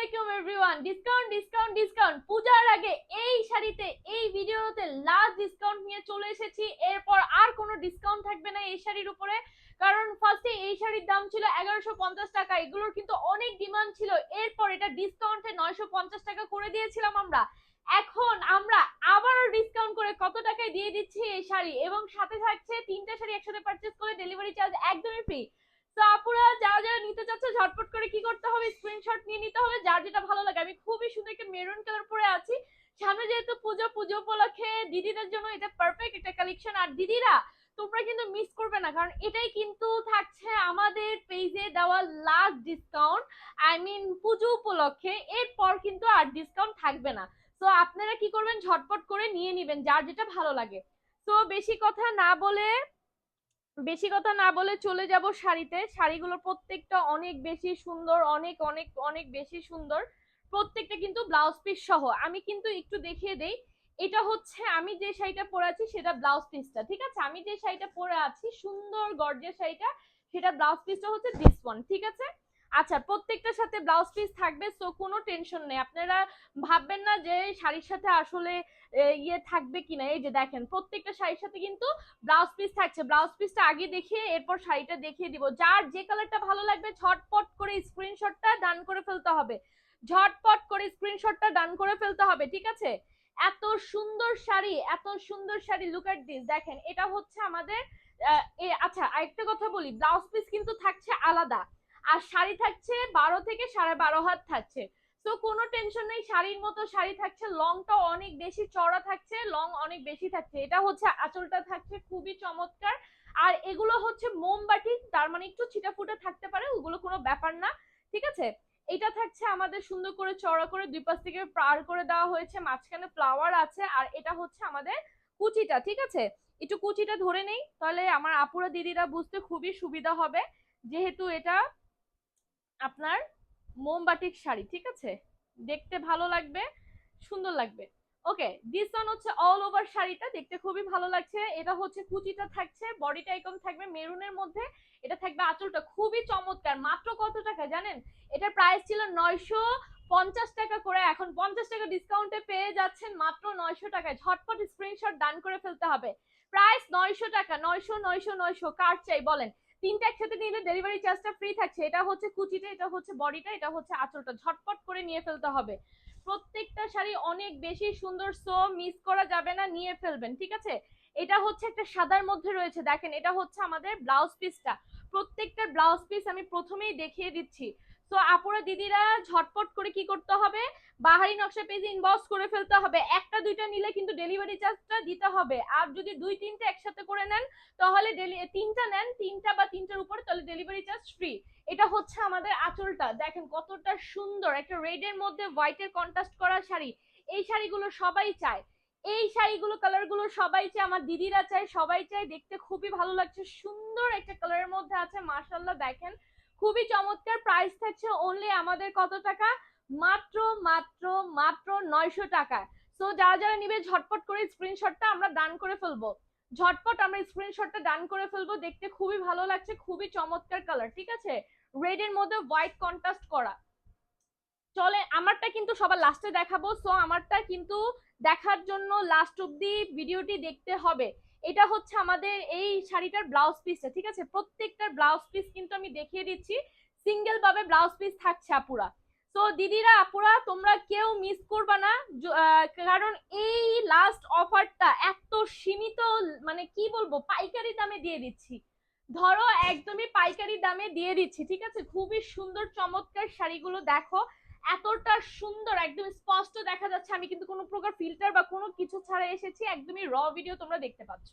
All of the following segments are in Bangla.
আলাইকুম এভরিওয়ান। ডিসকাউন্ট ডিসকাউন্ট ডিসকাউন্ট পূজার আগে এই শাড়িতে এই ভিডিওতে লাস্ট ডিসকাউন্ট নিয়ে চলে এসেছি। এরপর আর কোনো ডিসকাউন্ট থাকবে না এই শাড়ির উপরে, কারণ ফার্স্টে এই শাড়ির দাম ছিল 1150 টাকা। এগুলোর কিন্তু অনেক ডিমান্ড ছিল। এরপর এটা ডিসকাউন্টে 950 টাকা করে দিয়েছিলাম আমরা। এখন আমরা আবারও ডিসকাউন্ট করে কত টাকায় দিয়ে দিচ্ছি এই শাড়ি, এবং সাথে থাকছে তিনটা শাড়ি একসাথে পারচেজ করলে ডেলিভারি চার্জ একদমই ফ্রি। তো আপুরা যারা যারা নিতে চাচ্ছ ঝটপট করে কি করতে হবে, স্ক্রিনশট নিয়ে নিতে হবে যার যেটা ভালো লাগে। আমি খুবই সুন্দর একটা মেরুন কালার পরে আছি। সামনে যেহেতু পুজো উপলক্ষে দিদিদের জন্য এটা পারফেক্ট একটা কালেকশন। আর দিদিরা তোমরা কিন্তু মিস করবে না, কারণ এটাই কিন্তু থাকছে আমাদের পেজে দেওয়া লাস্ট ডিসকাউন্ট। আই মিন পুজো উপলক্ষে, এরপর কিন্তু আর ডিসকাউন্ট থাকবে না। তো আপনারা কি করবেন, ঝটপট করে নিয়ে নিবেন যার যেটা ভালো লাগে। তো বেশি কথা না বলে চলে যাব শাড়িতে। শাড়িগুলো প্রত্যেকটা অনেক বেশি সুন্দর, অনেক অনেক অনেক বেশি সুন্দর। প্রত্যেকটা কিন্তু ব্লাউজ পিস সহ। আমি কিন্তু একটু দেখিয়ে দেই। এটা হচ্ছে আমি যে শাড়িটা পরে আছি সেটা ব্লাউজ পিসটা, ঠিক আছে? আমি যে শাড়িটা পরে আছি সুন্দর গর্জিয়াস শাড়িটা, সেটা ব্লাউজ পিসটা হচ্ছে দিস ওয়ান, ঠিক আছে? আচ্ছা, প্রত্যেকটার সাথে ব্লাউজ পিস থাকবে, সো কোনো টেনশন নেই। আপনারা ভাববেন না যে শাড়ির সাথে আসলে ইয়ে থাকবে কিনা। এই যে দেখেন প্রত্যেকটা শাড়ির সাথে কিন্তু ব্লাউজ পিস থাকছে। ব্লাউজ পিসটা আগে দেখিয়ে এরপর শাড়িটা দেখিয়ে দিব। যার যে কালারটা ভালো লাগবে ঝটপট করে স্ক্রিনশটটা ডান করে ফেলতে হবে। ঝটপট করে স্ক্রিনশটটা ডান করে ফেলতে হবে, ঠিক আছে? এত সুন্দর শাড়ি, এত সুন্দর শাড়ি, লুক এট দিস। দেখেন এটা হচ্ছে আমাদের আচ্ছা আরেকটা কথা বলি, ব্লাউজ পিস কিন্তু থাকছে আলাদা, আর শাড়ি থাকছে 12 থেকে 12.5 হাত থাকছে। তো কোনো টেনশন নেই, শাড়ির মতো শাড়ি থাকছে। লংটা অনেক বেশি চড়া থাকছে, লং অনেক বেশি থাকছে। এটা হচ্ছে আঁচলটা থাকছে খুবই চমৎকার। আর এগুলো হচ্ছে মোমবাটি, তার মানে একটু ছিটাফুটা থাকতে পারে, ওগুলো কোনো ব্যাপার না, ঠিক আছে? এটা থাকছে আমাদের সুন্দর করে চড়া করে, দুই পাশ থেকে পার করে দেওয়া হয়েছে, মাঝখানে ফ্লাওয়ার আছে। আর এটা হচ্ছে আমাদের কুচিটা, ঠিক আছে? একটু কুচিটা ধরে নেই, তাহলে আমার আপুরা দিদিরা বুঝতে খুবই সুবিধা হবে, যেহেতু এটা আপনার মোমবাটিক শাড়ি, ঠিক আছে? দেখতে ভালো লাগবে, সুন্দর লাগবে। ওকে, দিস ওয়ান হচ্ছে অল ওভার শাড়িটা দেখতে খুবই ভালো লাগছে। এটা হচ্ছে কুচিটা থাকছে, বডিটা এরকম থাকবে মেরুনের মধ্যে। এটা থাকবে আঁচলটা খুবই চমৎকার। মাত্র কত টাকা জানেন? এটার প্রাইস ছিল 950 টাকা করে, এখন 50 টাকা ডিসকাউন্টে পেয়ে যাচ্ছেন মাত্র 900 টাকায়। ঝটপট স্ক্রিনশট ডান করে ফেলতে হবে। প্রাইস 900 টাকা। 900 900 900 কার চাই বলেন? তিনটা একসাথে নিলে ডেলিভারি চার্জটা ফ্রি থাকছে। এটা হচ্ছে কুচিটা, এটা হচ্ছে বডিটা, এটা হচ্ছে আঁচলটা। ঝটপট করে নিয়ে ফেলতে হবে। প্রত্যেকটা শাড়ি অনেক বেশি সুন্দর, সো মিস করা যাবে না, নিয়ে ফেলবেন, ঠিক আছে? এটা হচ্ছে একটা সাদার মধ্যে রয়েছে, দেখেন এটা হচ্ছে আমাদের ব্লাউজ পিসটা। প্রত্যেকটা ব্লাউজ পিস আমি প্রথমেই দেখিয়ে দিচ্ছি। তো আপুরা দিদিরা ঝটপট করে কি করতে হবে, বাহারি নকশা পেজে ইনবক্স করে ফেলতে হবে। একটা দুইটা নিলে কিন্তু ডেলিভারি চার্জটা দিতে হবে। আর যদি দুই তিনটা একসাথে করে নেন, তাহলে তিনটা নেন, তিনটা বা তিনটার উপরে, তাহলে ডেলিভারি চার্জ ফ্রি। এটা হচ্ছে আমাদের আঁচলটা, দেখেন কতটা সুন্দর, একটা রেড এর মধ্যে হোয়াইটের কন্ট্রাস্ট করা শাড়ি। এই শাড়িগুলো সবাই চায়, এই শাড়িগুলো কালার গুলো সবাই চায়, আমার দিদিরা চায়, সবাই চায়। দেখতে খুবই ভালো লাগছে, সুন্দর একটা কালারের মধ্যে আছে, মাশাআল্লাহ দেখেন খুবই চমৎকার। প্রাইস থাকছে অনলি আমাদের কত টাকা, মাত্র মাত্র মাত্র 900 টাকা। তো যারা যারা নিবে ঝটপট করে স্ক্রিনশটটা আমরা ডান করে ফেলবো। ঝটপট আমরা স্ক্রিনশটটা ডান করে ফেলবো। দেখতে খুবই ভালো লাগছে, খুবই চমৎকার কালার, ঠিক আছে? রেড এর মধ্যে হোয়াইট কন্ট্রাস্ট করা। চলে আমারটা কিন্তু সবার লাস্টে দেখাবো, সো আমারটা কিন্তু দেখার জন্য লাস্ট অব্দি ভিডিওটি দেখতে হবে। এটা হচ্ছে আমাদের এই শাড়িটার ব্লাউজ পিসটা, ঠিক আছে? প্রত্যেকটার ব্লাউজ পিস কিন্তু আমি দেখিয়ে দিচ্ছি, সিঙ্গেল ভাবে ব্লাউজ পিস থাকছে আপুরা। তো দিদিরা আপুরা তোমরা কেউ মিস করবা না, কারণ এই লাস্ট অফারটা এত সীমিত, মানে কি বলবো, পাইকারি দামে দিয়ে দিচ্ছি। ধরো একদমই পাইকারি দামে দিয়ে দিচ্ছি, ঠিক আছে? খুবই সুন্দর চমৎকার শাড়িগুলো দেখো, এতটা সুন্দর, একদম স্পষ্ট দেখা যাচ্ছে। আমি কিন্তু কোনো প্রকার ফিল্টার বা কোনো কিছু ছাড়া এসেছি, একদমই র ভিডিও তোমরা দেখতে পাচ্ছ।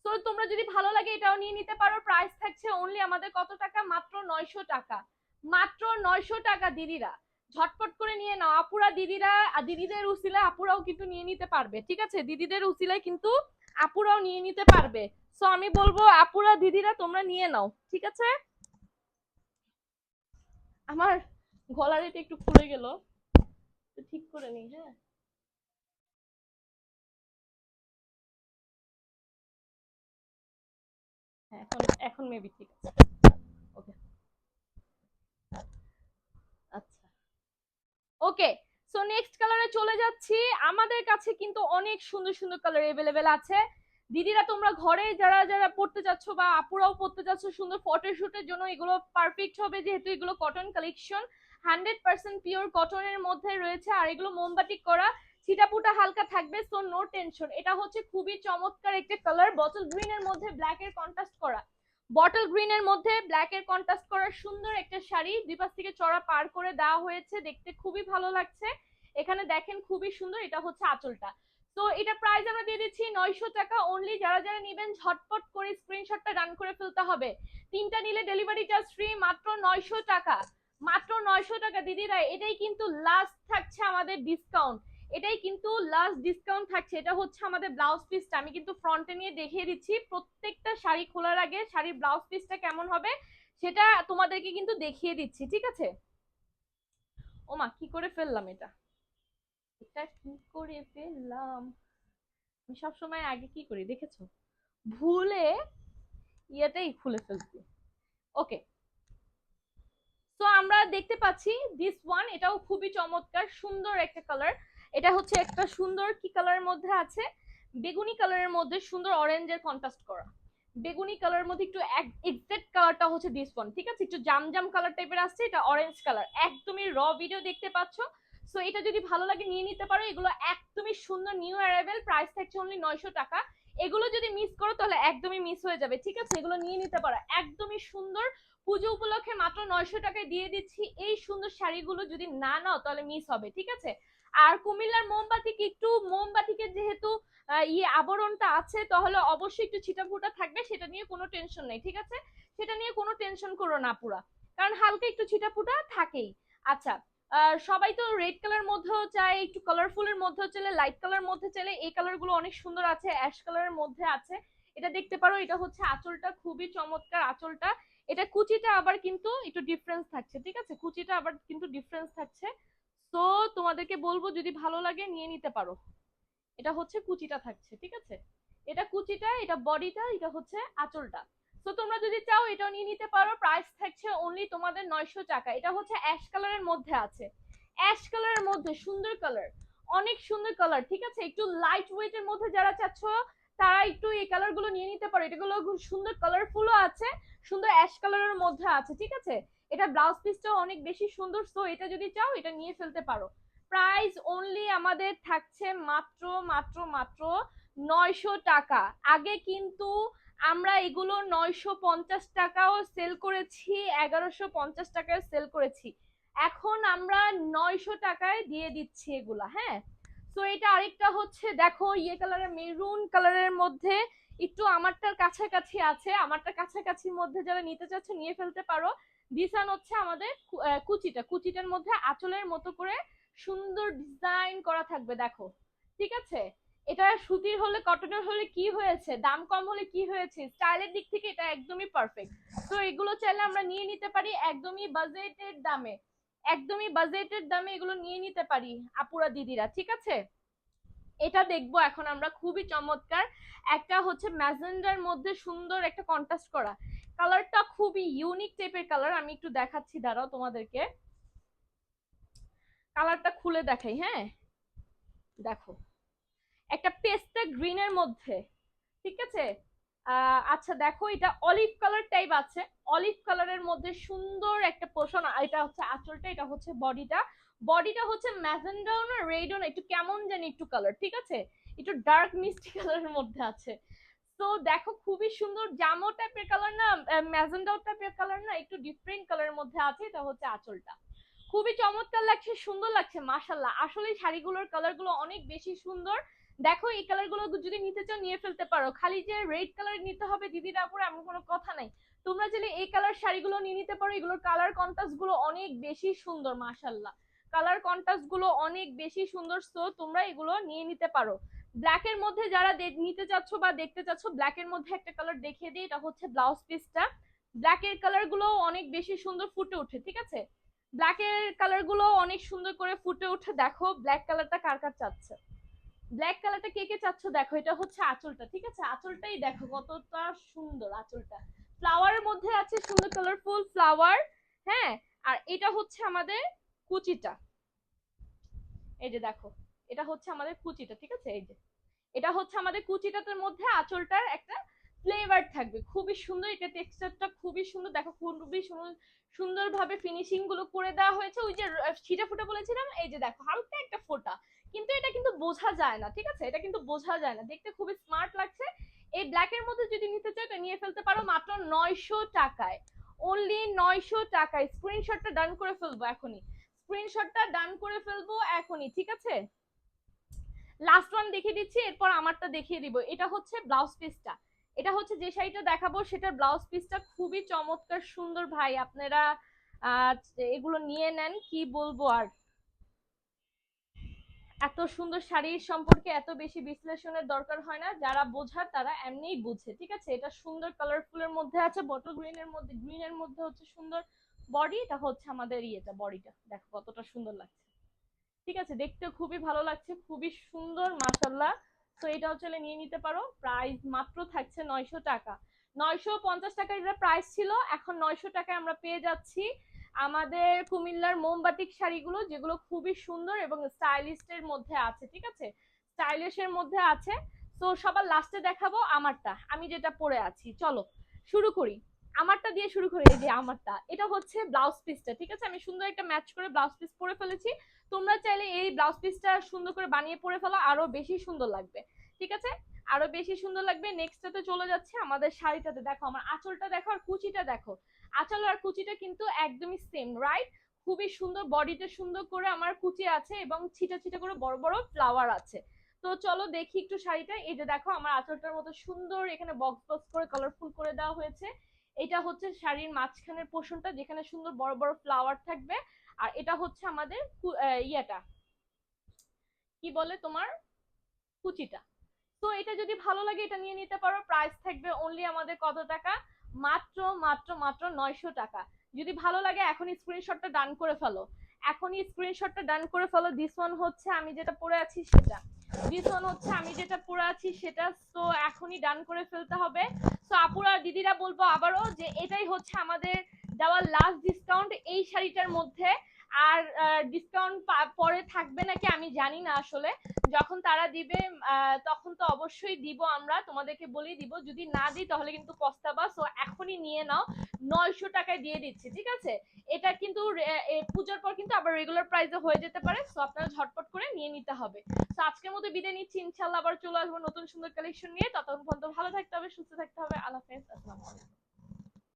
তো তোমরা যদি ভালো লাগে এটাও নিয়ে নিতে পারো। প্রাইস থাকছে অনলি আমাদের কত টাকা, মাত্র 900 টাকা। মাত্র 900 টাকা দিদিরা, ঝটপট করে নিয়ে নাও আপুরা দিদিরা। আর দিদিদের উসিলায় আপুরাও কিন্তু নিয়ে নিতে পারবে, ঠিক আছে? দিদিদের উসিলায় কিন্তু আপুরাও নিয়ে নিতে পারবে। সো আমি বলবো আপুরা দিদিরা তোমরা নিয়ে নাও, ঠিক আছে? আমার গলার এটা একটু খুলে গেল, তো ঠিক করে নিই। হ্যাঁ, হ্যাঁ, এখন এখন মেবি ঠিক আছে। ওকে, আচ্ছা। ওকে, সো নেক্সট কালারে চলে যাচ্ছি। আমাদের কাছে কিন্তু অনেক সুন্দর সুন্দর কালার এভেলেবেল আছে। দিদিরা তোমরা ঘরে যারা যারা পড়তে যাচ্ছ বা আপুরাও পড়তে যাচ্ছ সুন্দর ফটোশুটের জন্য এগুলো পারফেক্ট হবে, যেহেতু এগুলো কটন কালেকশন, 100% পিওর কটনের মধ্যে রয়েছে। আর এগুলো মোমবাতি করা, ছিটাপুটা হালকা থাকবে, সো নো টেনশন। এটা হচ্ছে খুবই চমৎকার একটা কালার, বটল গ্রিন এর মধ্যে ব্ল্যাক এর কন্ট্রাস্ট করা, বটল গ্রিন এর মধ্যে ব্ল্যাক এর কন্ট্রাস্ট করা সুন্দর একটা শাড়ি, দুই পাশ থেকে চড়া পার করে দেওয়া হয়েছে, দেখতে খুবই ভালো লাগছে। এখানে দেখেন খুবই সুন্দর, এটা হচ্ছে আঁচলটা। তো এটা প্রাইস আমরা দিয়ে দিচ্ছি 900 টাকা অনলি। যারা যারা নেবেন ঝটপট করে স্ক্রিনশটটা রান করে ফেলতে হবে। তিনটা নিলে ডেলিভারি চার্জ ফ্রি, মাত্র 900 টাকা, মাত্র 900 টাকা দিদিরা। এটাই কিন্তু লাস্ট থাকছে আমাদের ডিসকাউন্ট, এটাই কিন্তু লাস্ট ডিসকাউন্ট থাকছে। এটা হচ্ছে আমাদের ব্লাউজ পিসটা, আমি কিন্তু ফ্রন্টে নিয়ে দেখিয়ে দিচ্ছি। প্রত্যেকটা শাড়ি খোলার আগে শাড়ির ব্লাউজ পিসটা কেমন হবে সেটা তোমাদেরকে কিন্তু দেখিয়ে দিচ্ছি, ঠিক আছে? ওমা কি করে ফেললাম এটা, এটা কি করে ফেললাম, আমি সবসময় আগে কি করি দেখেছো, ভুলে ইয়েটাই খুলে ফেলছি। ওকে, তো আমরা দেখতে পাচ্ছি দিস ওয়ান, এটাও খুবই চমৎকার সুন্দর একটা কালার। এটা হচ্ছে একটা সুন্দর কি কালারের মধ্যে আছে, বেগুনি কালারের মধ্যে সুন্দর অরেঞ্জের কন্ট্রাস্ট করা, বেগুনি কালারের মধ্যে একটু এক্সাক্ট কালারটা হচ্ছে দিস ওয়ান, ঠিক আছে? একটু জাম জাম কালার টাইপের আসছে, এটা অরেঞ্জ কালার, একদমই র ভিডিও দেখতে পাচ্ছ। সো এটা যদি ভালো লাগে নিয়ে নিতে পারো, এগুলো একদমই সুন্দর নিউ অ্যারাইভেল, প্রাইস থাকছে অনলি 900 টাকা। এগুলো যদি মিস করো তাহলে একদমই মিস হয়ে যাবে, ঠিক আছে? এগুলো নিয়ে নিতে পারো, একদমই সুন্দর, পুজো উপলক্ষে মাত্র 900 টাকায় দিয়ে দিচ্ছি। এই সুন্দর শাড়িগুলো যদি না নাও তাহলে মিস হবে, ঠিক আছে? আর কুমিল্লার মোমবাতিকে একটু, মোমবাতিকে যেহেতু ইয়ে আবরণটা আছে তাহলে অবশ্যই একটু ছিটাফোটা থাকবে, সেটা নিয়ে কোনো টেনশন নেই, ঠিক আছে? সেটা নিয়ে কোনো টেনশন করো না পুরা, কারণ হালকা একটু ছিটাফোটা থাকেই। আচ্ছা, সবাই তো রেড কালার মধ্যেও চায়, একটু কালারফুলের মধ্যেও চাইলে, লাইট কালার মধ্যে চাইলে, এই কালার গুলো অনেক সুন্দর আছে, অ্যাশ কালারের মধ্যে আছে, এটা দেখতে পারো। এটা হচ্ছে আঁচলটা, খুবই চমৎকার আঁচলটা। এটা কুচিটা আবার কিন্তু একটু ডিফারেন্স থাকছে, ঠিক আছে? কুচিটা আবার কিন্তু ডিফারেন্স থাকছে। তো তোমাদেরকে বলবো যদি ভালো লাগে নিয়ে নিতে পারো। এটা হচ্ছে কুচিটা থাকছে, ঠিক আছে? এটা কুচিটা, এটা বডিটা, এটা হচ্ছে আঁচলটা। তো তোমরা যদি চাও এটাও নিয়ে নিতে পারো, প্রাইস থাকছে অনলি তোমাদের 900 টাকা। এটা হচ্ছে অ্যাশ কালারের মধ্যে আছে, অ্যাশ কালারের মধ্যে সুন্দর কালার, অনেক সুন্দর কালার, ঠিক আছে? একটু লাইট ওয়েটের মধ্যে যারা চাচ্ছ তারা একটু এই কালার গুলো নিয়ে নিতে পারো, এগুলো খুব সুন্দর কালারফুলও আছে, সুন্দর অ্যাশ কালারের মধ্যে আছে, ঠিক আছে? এটা ব্লাউজ পিসটাও অনেক বেশি সুন্দর, সো এটা যদি চাও এটা নিয়ে ফেলতে পারো। প্রাইস অনলি আমাদের থাকছে মাত্র মাত্র মাত্র 900 টাকা। আগে কিন্তু আমরা এগুলো 950 টাকাও সেল করেছি, 1150 টাকায় সেল করেছি, এখন আমরা 900 টাকায় দিয়ে দিচ্ছি এগুলা, হ্যাঁ? তো এটা আরেকটা হচ্ছে দেখো ইয়ে কালারের, মেরুন কালারের মধ্যে একটু আমারটার কাছাকাছি আছে, আমারটার কাছাকাছির মধ্যে যারা নিতে চাচ্ছ নিয়ে ফেলতে পারো। দিসান হচ্ছে আমাদের কুচিটা, কুচিটার মধ্যে আঁচলের মতো করে সুন্দর ডিজাইন করা থাকবে, দেখো, ঠিক আছে? এটা সুতির হলে কটনের হলে কি হয়েছে, দাম কম হলে কি হয়েছে, স্টাইলের দিক থেকে এটা একদমই পারফেক্ট। তো এগুলো চাইলে আমরা নিয়ে নিতে পারি একদমই বাজেটের দামে, একদমই বাজেটের দামে এগুলো নিয়ে নিতে পারি আপুরা দিদিরা, ঠিক আছে? এটা দেখবো এখন আমরা, খুবই চমৎকার একটা হচ্ছে ম্যাজেন্ডার মধ্যে সুন্দর একটা কন্ট্রাস্ট করা, কালারটা খুবই ইউনিক টাইপের কালার। আমি একটু দেখাচ্ছি, দাঁড়াও তোমাদেরকে কালারটা খুলে দেখাই, হ্যাঁ? দেখো একটা পেস্টা গ্রিনের মধ্যে, ঠিক আছে? আচ্ছা দেখো এটা অলিভ কালার টাইপ আছে, অলিভ কালারের মধ্যে সুন্দর একটা পোষণ, এটা হচ্ছে আঁচলটা, এটা হচ্ছে বডিটা, বডিটা হচ্ছে ম্যাজেন্ডা না রেড না একটু কেমন জানি একটু কালার, ঠিক আছে? একটু ডার্ক মিষ্টি কালারের মধ্যে আছে। তো দেখো খুবই সুন্দর জামো টাইপের কালার না, ম্যাজেন্ডা টাইপের কালার না, একটু ডিফারেন্ট কালারের মধ্যে আছে, এটা হচ্ছে আঁচলটা। খুবই চমৎকার লাগছে, সুন্দর লাগছে মাশাল্লাহ। আসলে শাড়িগুলোর কালার গুলো অনেক বেশি সুন্দর। দেখো এই কালার গুলো যদি নিতে চাও নিয়ে ফেলতে পারো, খালি যে রেড কালার নিতে হবে দিদিরা আপুরা এমন কোনো কথা নাই, তোমরা চাইলে এই কালার শাড়িগুলো নিয়ে নিতে পারো। এগুলোর কালার কন্ট্রাস্ট গুলো অনেক বেশি সুন্দর মাশাল্লাহ, কালার কন্ট্রাস্ট গুলো অনেক বেশি সুন্দর, সো তোমরা এগুলো নিয়ে নিতে পারো। ব্ল্যাক এর মধ্যে যারা নিতে চাচ্ছ বা দেখতে চাচ্ছ, ব্ল্যাক এর মধ্যে একটা কালার দেখিয়ে দিই, এটা হচ্ছে ব্লাউজ পিসটা। ব্ল্যাক এর কালার গুলো অনেক বেশি সুন্দর ফুটে ওঠে, ঠিক আছে? ব্ল্যাক এর কালার গুলো অনেক সুন্দর করে ফুটে ওঠে। দেখো ব্ল্যাক কালারটা কার কার চাচ্ছে, ব্ল্যাক কালারটা কে কে চাচ্ছ, দেখো এটা হচ্ছে আঁচলটা, ঠিক আছে? আঁচলটাই দেখো কতটা সুন্দর, আঁচলটা ফ্লাওয়ারের মধ্যে আছে, সুন্দর কালারফুল ফ্লাওয়ার, হ্যাঁ? আর এটা হচ্ছে আমাদের কুচিটা, এই যে দেখো, এটা হচ্ছে আমাদের কুচিটা, ঠিক আছে? এই যে এটা হচ্ছে আমাদের কুচিটার মধ্যে আঁচলটার একটা ফ্লেভার থাকবে, খুবই সুন্দর। এটা টেক্সচারটা খুবই সুন্দর, দেখো খুবই সুন্দরভাবে ফিনিশিং গুলো করে দেওয়া হয়েছে। ওই যে ছিটা ফুটা বলেছিলাম, এই যে দেখো হালকা একটা ফোটা, কিন্তু এটা কিন্তু বোঝা যায় না, ঠিক আছে? এটা কিন্তু বোঝা যায় না, দেখতে খুবই স্মার্ট লাগছে। এই ব্ল্যাক এর মধ্যে যদি নিতে চাও, এটা নিয়ে ফেলতে পারো মাত্র 900 টাকায়, অনলি 900 টাকায়। স্ক্রিনশটটা ডান করে ফেলবো এখনই, স্ক্রিনশটটা ডান করে ফেলবো এখনই, ঠিক আছে? লাস্ট ওয়ান দেখিয়ে দিচ্ছি, এরপর আমারটা দেখিয়ে দিব। এটা হচ্ছে ব্লাউজ পিসটা, এটা হচ্ছে যে শাড়িটা দেখাবো সেটার ব্লাউজ পিসটা খুবই চমৎকার সুন্দর ভাই, আপনারা এগুলো নিয়ে নেন, কি বলবো আর। এত সুন্দর শাড়ির সম্পর্কে এত বেশি বিশ্লেষণের দরকার হয় না, যারা বোঝার তারা এমনিই বুঝে, ঠিক আছে? এটা সুন্দর কালারফুলের মধ্যে আছে, বটল গ্রিনের মধ্যে হচ্ছে সুন্দর বডি। এটা হচ্ছে আমাদের ইয়েটা, বডিটা দেখো কতটা সুন্দর লাগছে, ঠিক আছে? দেখতে খুবই ভালো লাগছে, খুবই সুন্দর মাশাল্লাহ। তো এটাও চলে নিয়ে নিতে পারো, প্রাইস মাত্র থাকছে 900 টাকা। 950 টাকা এটা প্রাইস ছিল, এখন 900 টাকায় আমরা পেয়ে যাচ্ছি আমাদের কুমিল্লার মোমবাটিক শাড়িগুলো, যেগুলো খুবই সুন্দর এবং স্টাইলিস্টের মধ্যে আছে, ঠিক আছে? স্টাইলিশের মধ্যে আছে। তো সবার লাস্টে দেখাবো আমারটা, আমি যেটা পরে আছি। চলো শুরু করি, আমারটা দিয়ে শুরু করি। এই যে আমারটা, এটা হচ্ছে ব্লাউজ পিসটা, ঠিক আছে? আমি সুন্দর একটা ম্যাচ করে ব্লাউজ পিস পরে ফেলেছি। তোমরা চাইলে এই ব্লাউজ পিসটা সুন্দর করে বানিয়ে পরে ফেলো, আরো বেশি সুন্দর লাগবে, ঠিক আছে? আরো বেশি সুন্দর লাগবে। নেক্সটটাতে চলে যাচ্ছে আমাদের শাড়িটাতে, দেখো আমার আঁচলটা দেখো আর কুচিটা দেখো, আঁচল আর কুচিটা কিন্তু একদমই সেম, রাইট? খুবই সুন্দর, বডিতে সুন্দর করে আমার কুচি আছে এবং ছিটা ছিটা করে বড় বড় ফ্লাওয়ার আছে। তো চলো দেখি একটু শাড়িটা। এই যে দেখো আমার আঁচলটার মতো সুন্দর এখানে বক্স বক্স করে কালারফুল করে দেওয়া হয়েছে। এটা হচ্ছে শাড়ির মাঝখানের পোর্শনটা, যেখানে সুন্দর বড় বড় ফ্লাওয়ার থাকবে। আর এটা হচ্ছে আমাদের ইয়াটা, কি বলে তোমার, কুচিটা। তো এটা যদি ভালো লাগে এটা নিয়ে নিতে পারো, প্রাইস থাকবে অনলি আমাদের কত টাকা, মাত্র মাত্র মাত্র 900 টাকা। যদি ভালো লাগে এখনই স্ক্রিনশটটা ডান করে ফেলো, এখনই স্ক্রিনশটটা ডান করে ফেলো। দিস ওয়ান হচ্ছে আমি যেটা পরে আছি সেটা, দিস ওয়ান হচ্ছে আমি যেটা পরে আছি সেটা। তো এখনই ডান করে ফেলতে হবে। তো আপুরা দিদিরা বলবো আবারও যে এটাই হচ্ছে আমাদের দেওয়ার লাস্ট ডিসকাউন্ট এই শাড়িটার মধ্যে। আর ডিসকাউন্ট পরে থাকবে নাকি আমি জানি না আসলে, যখন তারা দিবে তখন তো অবশ্যই দিব, আমরা তোমাদেরকে বলেই দিব। যদি না দিই তাহলে কিন্তু পস্তাবা। সো এখনই নিয়ে নাও, 900 টাকায় দিয়ে দিচ্ছি, ঠিক আছে? এটা কিন্তু পূজার পর কিন্তু আবার রেগুলার প্রাইসে হয়ে যেতে পারে, সো আপনারা ঝটপট করে নিয়ে নিতে হবে। তো আজকের মতো বিদায় নিচ্ছি, ইনশাল্লাহ আবার চলে আসবো নতুন সুন্দর কালেকশন নিয়ে। ততক্ষণ পর্যন্ত ভালো থাকতে হবে, সুস্থ থাকতে হবে। আল্লাহ হাফেজ, আসসালামু আলাইকুম।